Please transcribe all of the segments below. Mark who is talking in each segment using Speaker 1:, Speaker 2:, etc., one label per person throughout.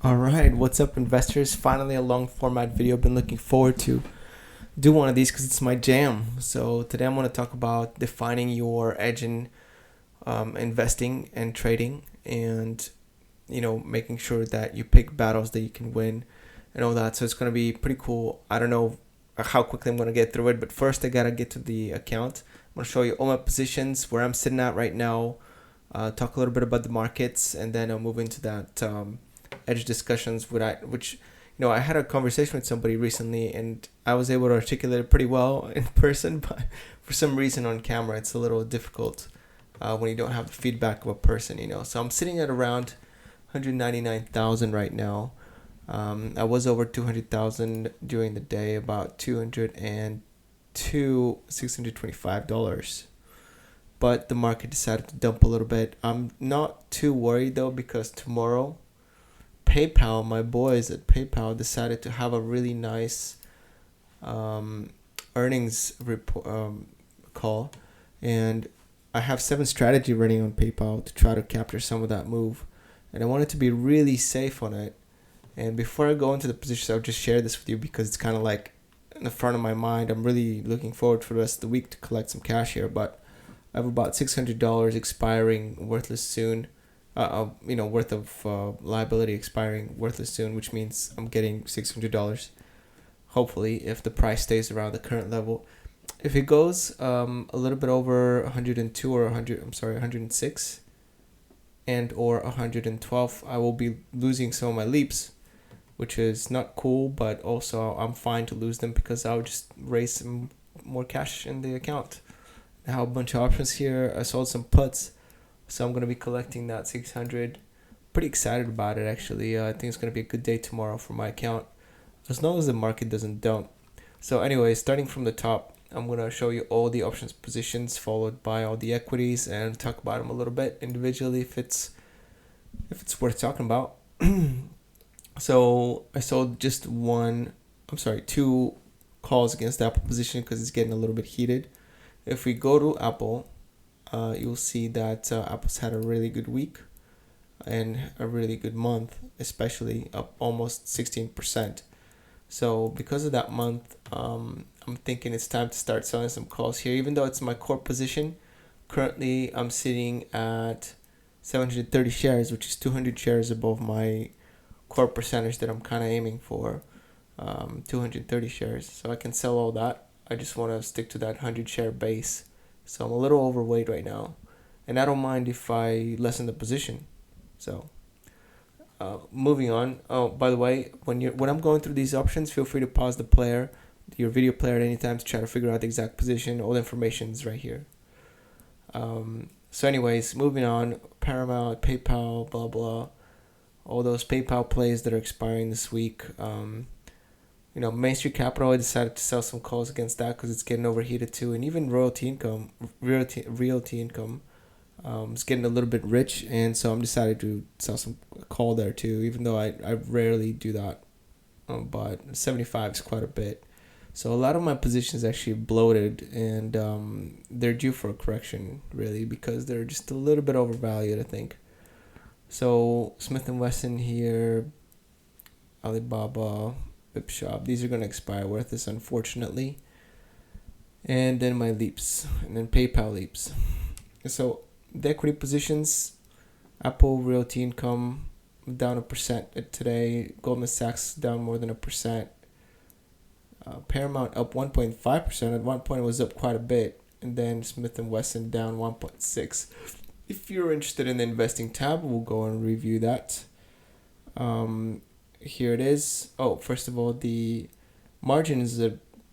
Speaker 1: All right, what's up, investors? Finally, a long format video. I've been looking forward to do one of these because it's my jam. So today I'm going to talk about defining your edge in investing and trading, and making sure that you pick battles that you can win and all that. So it's going to be pretty cool. I don't know how quickly I'm going to get through it, but first I gotta get to the account. I'm going to show you all my positions, where I'm sitting at right now. Talk a little bit about the markets, and then I'll move into that. Edge discussions which I had a conversation with somebody recently, and I was able to articulate it pretty well in person, but for some reason on camera it's a little difficult when you don't have the feedback of a person. So I'm sitting at around 199,000 right now. I was over 200,000 during the day, about $625, but the market decided to dump a little bit. I'm not too worried though, because tomorrow PayPal, my boys at PayPal, decided to have a really nice earnings call, and I have 7 strategy running on PayPal to try to capture some of that move, and I wanted to be really safe on it. And before I go into the positions, I'll just share this with you because it's kind of like in the front of my mind. I'm really looking forward for the rest of the week to collect some cash here, but I have about $600 expiring worthless soon. Worth of liability expiring worthless soon, which means I'm getting $600, hopefully, if the price stays around the current level. If it goes a little bit over 102 or 106 and or 112, I will be losing some of my leaps, which is not cool, but also I'm fine to lose them because I'll just raise some more cash in the account. I have a bunch of options here. I sold some puts, so I'm going to be collecting that 600. Pretty excited about it, actually. I think it's going to be a good day tomorrow for my account, as long as the market doesn't dump. So anyway, starting from the top, I'm going to show you all the options positions, followed by all the equities, and talk about them a little bit individually if it's worth talking about. So I sold just 2 calls against the Apple position because it's getting a little bit heated. If we go to Apple, you'll see that Apple's had a really good week and a really good month, especially up almost 16%. So because of that month, I'm thinking it's time to start selling some calls here, even though it's my core position. Currently, I'm sitting at 730 shares, which is 200 shares above my core percentage that I'm kind of aiming for, 230 shares. So I can sell all that. I just want to stick to that 100 share base. So I'm a little overweight right now, and I don't mind if I lessen the position. So moving on. Oh, by the way, when I'm going through these options, feel free to pause your video player at any time to try to figure out the exact position. All the information is right here. So anyways, moving on. Paramount, PayPal, blah blah. All those PayPal plays that are expiring this week. Main Street Capital, I decided to sell some calls against that because it's getting overheated too. And even realty income is getting a little bit rich. And so I'm decided to sell some call there too, even though I rarely do that. But 75 is quite a bit. So a lot of my positions actually bloated, and they're due for a correction, really, because they're just a little bit overvalued, I think. So Smith & Wesson here, Alibaba, Shop, these are going to expire worthless, unfortunately. And then my leaps, and then PayPal leaps. So the equity positions, Apple Realty Income down 1% today. Goldman Sachs down more than 1%. Paramount up 1.5%. At one point it was up quite a bit. And then Smith & Wesson down 1.6%. If you're interested in the investing tab, we'll go and review that. Here it is. Oh, first of all, the margin is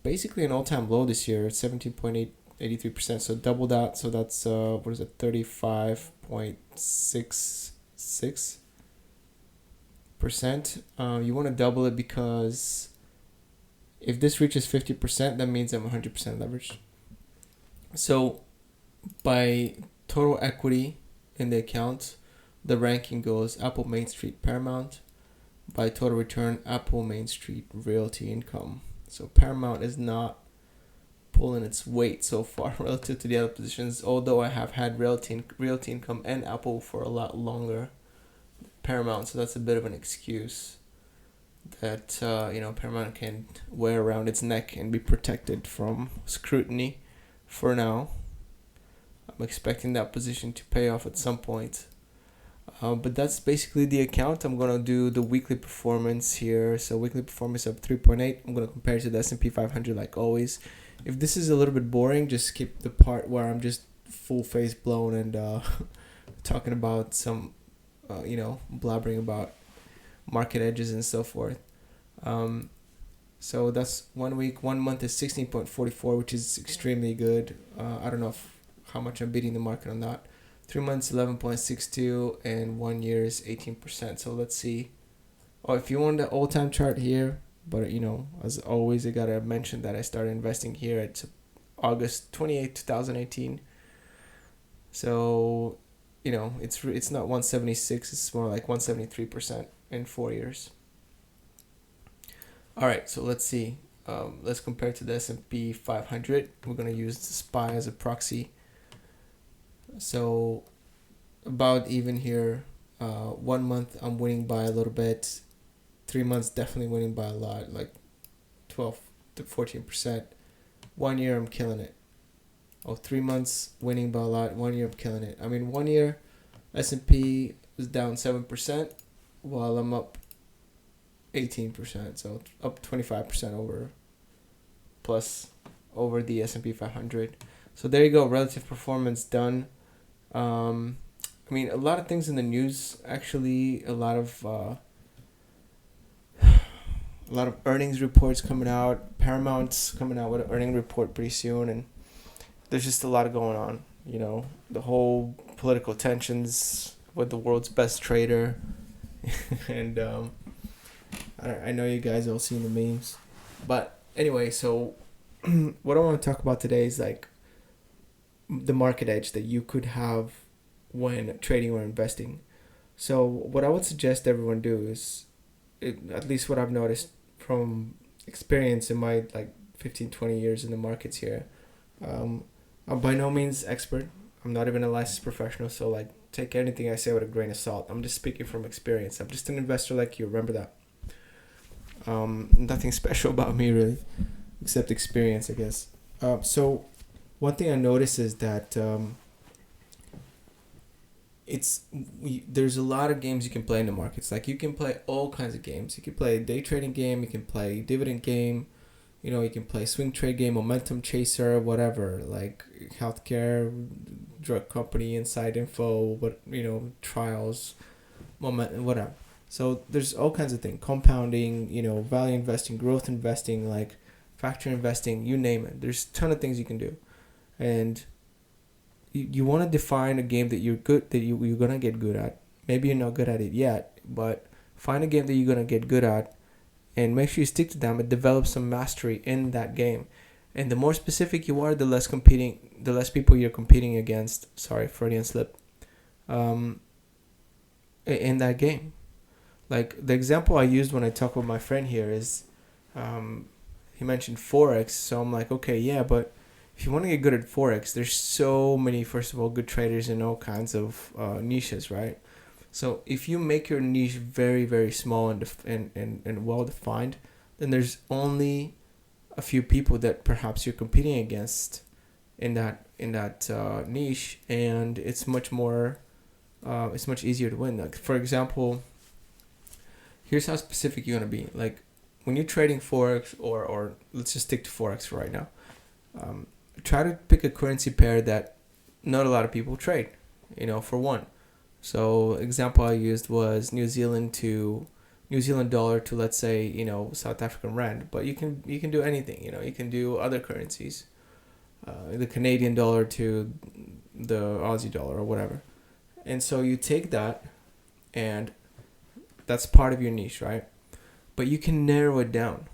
Speaker 1: basically an all-time low this year. It's 17.83%, so double that. So that's 35.66%. You want to double it because if this reaches 50%, that means I'm 100% leveraged. So by total equity in the account, the ranking goes Apple, Main Street, Paramount. By total return, Apple, Main Street, Realty Income. So Paramount is not pulling its weight so far relative to the other positions, although I have had Realty Income and Apple for a lot longer. Paramount, so that's a bit of an excuse that Paramount can wear around its neck and be protected from scrutiny for now. I'm expecting that position to pay off at some point. But that's basically the account. I'm going to do the weekly performance here. So weekly performance up 3.8. I'm going to compare it to the S&P 500 like always. If this is a little bit boring, just skip the part where I'm just full face blown and talking about some, blabbering about market edges and so forth. So that's 1 week. 1 month is 16.44, which is extremely good. I don't know how much I'm beating the market on that. 3 months 11.62 and 1 year is 18%. So let's see. Oh, if you want the all-time chart here, but as always, I gotta mention that I started investing here at August 28, 2018. So it's not 176, it's more like 173% in 4 years. All right, so let's see. Let's compare to the S&P 500. We're gonna use the SPY as a proxy. So about even here. 1 month I'm winning by a little bit. 3 months definitely winning by a lot, like 12 to 14%. 1 year I'm killing it. 3 months winning by a lot. 1 year I'm killing it. I mean, 1 year S&P is down 7% while I'm up 18%. So up 25% over the S&P 500. So there you go. Relative performance done. A lot of things in the news, actually, a lot of earnings reports coming out. Paramount's coming out with an earning report pretty soon, and there's just a lot going on. The whole political tensions with the world's best trader, and I know you guys all seen the memes, but anyway, so what I want to talk about today is like the market edge that you could have when trading or investing. So what I would suggest everyone do is, at least what I've noticed from experience in my 15-20 years in the markets here, I'm by no means expert. I'm not even a licensed professional, so take anything I say with a grain of salt. I'm just speaking from experience. I'm just an investor like you, remember that. Nothing special about me really, except experience, I guess. So one thing I noticed is that there's a lot of games you can play in the markets. You can play all kinds of games. You can play a day trading game. You can play dividend game. You can play swing trade game, momentum chaser, whatever. Healthcare, drug company, inside info, trials, momentum, whatever. So there's all kinds of things. Compounding, value investing, growth investing, factor investing, you name it. There's a ton of things you can do. And you want to define a game that you're going to get good at. Maybe you're not good at it yet, but find a game that you're going to get good at and make sure you stick to them and develop some mastery in that game. And the more specific you are, the less people you're competing against. Sorry, Freudian slip. In that game. The example I used when I talked with my friend here is, he mentioned Forex. So I'm like, okay, yeah, but if you want to get good at Forex, there's so many, first of all, good traders in all kinds of niches, right? So if you make your niche very, very small and well defined, then there's only a few people that perhaps you're competing against in that niche, and it's much easier to win. For example, here's how specific you're gonna be. When you're trading Forex, or let's just stick to Forex for right now. Try to pick a currency pair that not a lot of people trade, for one. So example I used was New Zealand dollar to, let's say, South African rand, but you can do anything, you can do other currencies, the Canadian dollar to the Aussie dollar or whatever. And so you take that, and that's part of your niche, right? But you can narrow it down.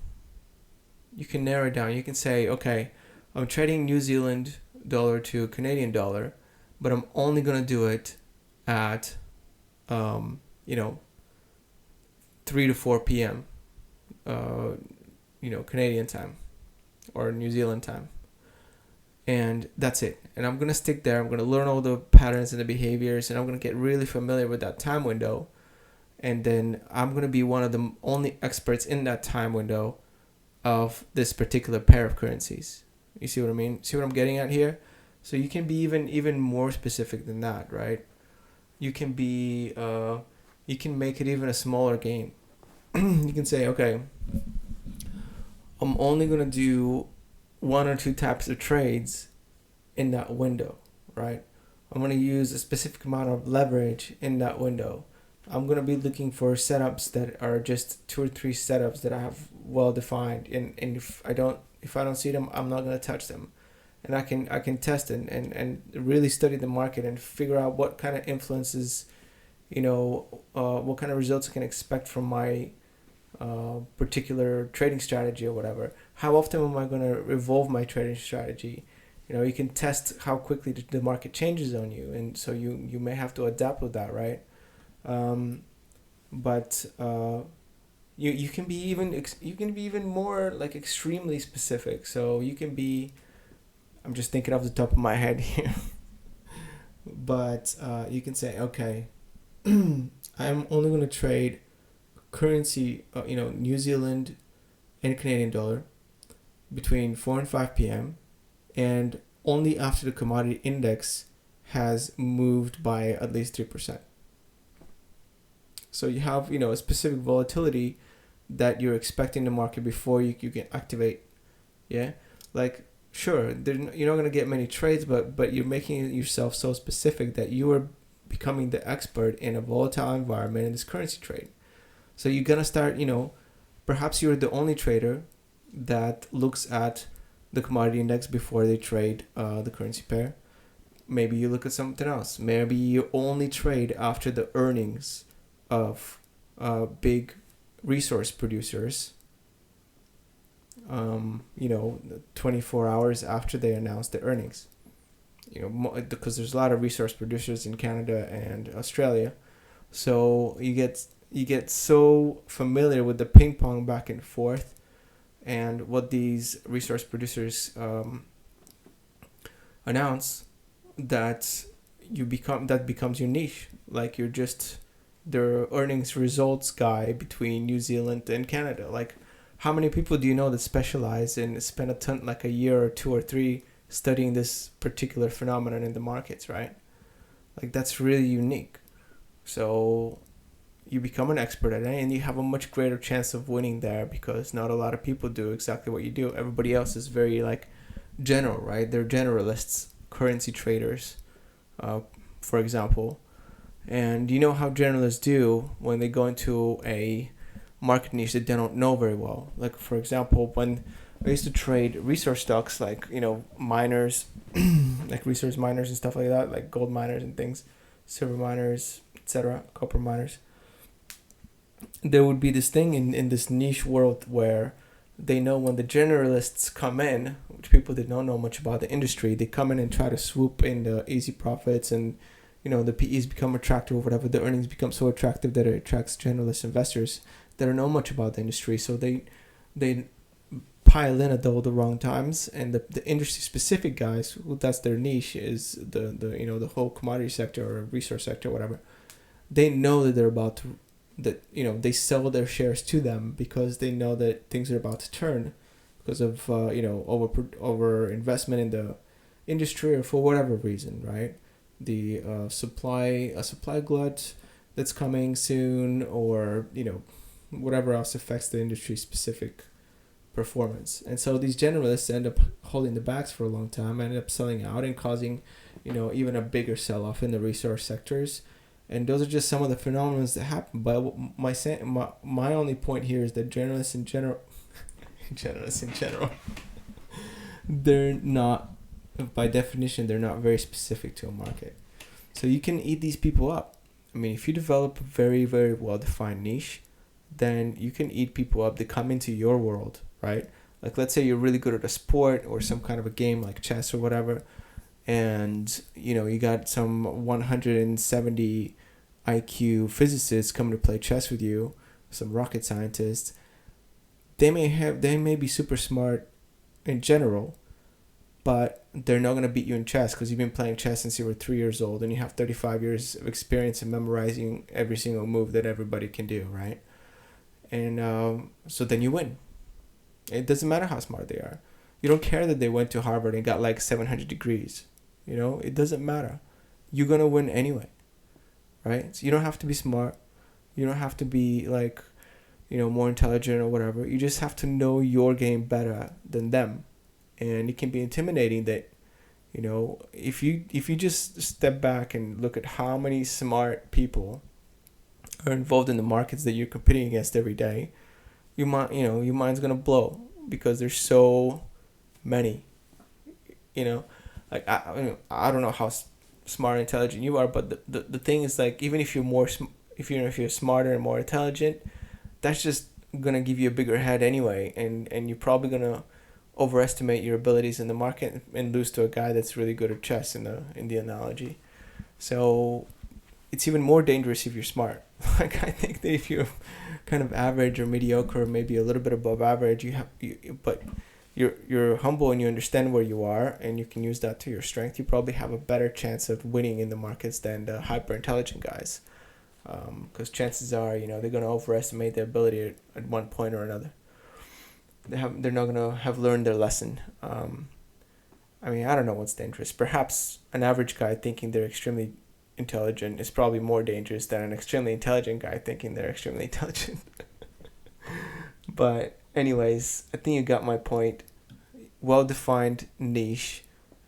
Speaker 1: You can say, okay, I'm trading New Zealand dollar to Canadian dollar, but I'm only going to do it at, 3 to 4 p.m., Canadian time or New Zealand time. And that's it. And I'm going to stick there. I'm going to learn all the patterns and the behaviors, and I'm going to get really familiar with that time window. and then I'm going to be one of the only experts in that time window of this particular pair of currencies. You see what I mean? See what I'm getting at here? So you can be even more specific than that, right? You can be you can make it even a smaller game. You can say, okay, I'm only gonna do 1 or 2 types of trades in that window, right? I'm gonna use a specific amount of leverage in that window. I'm gonna be looking for setups that are just 2 or 3 setups that I have well defined, and if I don't see them, I'm not gonna touch them. And I can test and really study the market and figure out what kind of influences, what kind of results I can expect from my particular trading strategy or whatever. How often am I going to evolve my trading strategy? You can test how quickly the market changes on you, and so you may have to adapt with that, right? But you can be even more like extremely specific. So you can be, I'm just thinking off the top of my head here, but you can say, okay, I'm only going to trade currency, New Zealand and Canadian dollar between 4 and 5 p.m. and only after the commodity index has moved by at least 3%. So you have, a specific volatility that you're expecting the market before you can activate. Yeah, like, sure, you're not going to get many trades, but you're making yourself so specific that you are becoming the expert in a volatile environment in this currency trade. So you're going to start, perhaps you're the only trader that looks at the commodity index before they trade the currency pair. Maybe you look at something else. Maybe you only trade after the earnings of big resource producers, 24 hours after they announce the earnings. Because there's a lot of resource producers in Canada and Australia. So you get so familiar with the ping pong back and forth and what these resource producers announce that becomes your niche. Like, you're just their earnings results guy between New Zealand and Canada. Like, how many people do you know that specialize and spend a year or 2 or 3 studying this particular phenomenon in the markets, right? Like, that's really unique. So you become an expert at it, and you have a much greater chance of winning there because not a lot of people do exactly what you do. Everybody else is very general, right? They're generalists, currency traders, for example. And you know how generalists do when they go into a market niche that they don't know very well. Like, for example, when I used to trade resource stocks, miners, like resource miners and stuff like that, like gold miners and things, silver miners, etc., copper miners. There would be this thing in this niche world where they know when the generalists come in, which people that don't know much about the industry, they come in and try to swoop in the easy profits, and the PEs become attractive or whatever. The earnings become so attractive that it attracts generalist investors that don't know much about the industry. So they pile in at all the wrong times, and the industry specific guys, who that's their niche, is the whole commodity sector or resource sector, whatever. They know that they're about to, they sell their shares to them because they know that things are about to turn because of over investment in the industry or for whatever reason, right? The supply glut that's coming soon, or whatever else affects the industry specific performance. And so these generalists end up holding the bags for a long time, end up selling out and causing even a bigger sell-off in the resource sectors. And those are just some of the phenomena that happen. But my only point here is that generalists in general they're not, by definition, they're not very specific to a market. So you can eat these people up. I mean, if you develop a very, very well-defined niche, then you can eat people up that come into your world, right? Like, let's say you're really good at a sport or some kind of a game like chess or whatever, and you got some 170 IQ physicists coming to play chess with you, some rocket scientists. They may be super smart in general, but they're not going to beat you in chess because you've been playing chess since you were 3 years old and you have 35 years of experience in memorizing every single move that everybody can do, right? And so then you win. It doesn't matter how smart they are. You don't care that they went to Harvard and got like 700 degrees. It doesn't matter. You're going to win anyway, right? So you don't have to be smart. You don't have to be like, more intelligent or whatever. You just have to know your game better than them. And it can be intimidating that, if you just step back and look at how many smart people are involved in the markets that you're competing against every day, your mind's gonna blow because there's so many. Like I don't know how smart and intelligent you are, but the thing is, like, even if you're if you're smarter and more intelligent, that's just gonna give you a bigger head anyway, and you're probably gonna overestimate your abilities in the market and lose to a guy that's really good at chess in the analogy. So it's even more dangerous if you're smart. Like, I think that if you're kind of average or mediocre, or maybe a little bit above average, but you're humble and you understand where you are and you can use that to your strength, you probably have a better chance of winning in the markets than the hyper intelligent guys. Because chances are, they're going to overestimate their ability at one point or another. They're not going to have learned their lesson. I don't know what's dangerous. Perhaps an average guy thinking they're extremely intelligent is probably more dangerous than an extremely intelligent guy thinking they're extremely intelligent. But anyways, I think you got my point. Well-defined niche,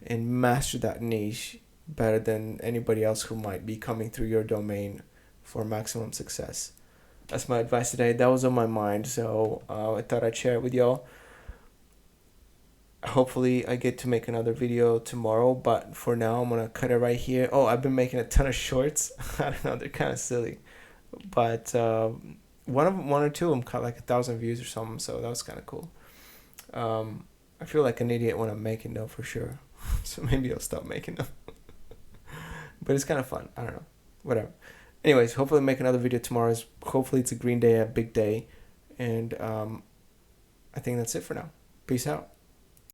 Speaker 1: and master that niche better than anybody else who might be coming through your domain for maximum success. That's my advice today. That was on my mind, so I thought I'd share it with y'all. Hopefully I get to make another video tomorrow, but for now I'm gonna cut it right here. I've been making a ton of shorts. I don't know, they're kind of silly, but one or two of them got like 1,000 views or something, so that was kind of cool. I feel like an idiot when I'm making them, for sure. So maybe I'll stop making them. But it's kind of fun. I don't know, whatever. Anyways, hopefully make another video tomorrow. Hopefully it's a green day, a big day. And I think that's it for now. Peace out.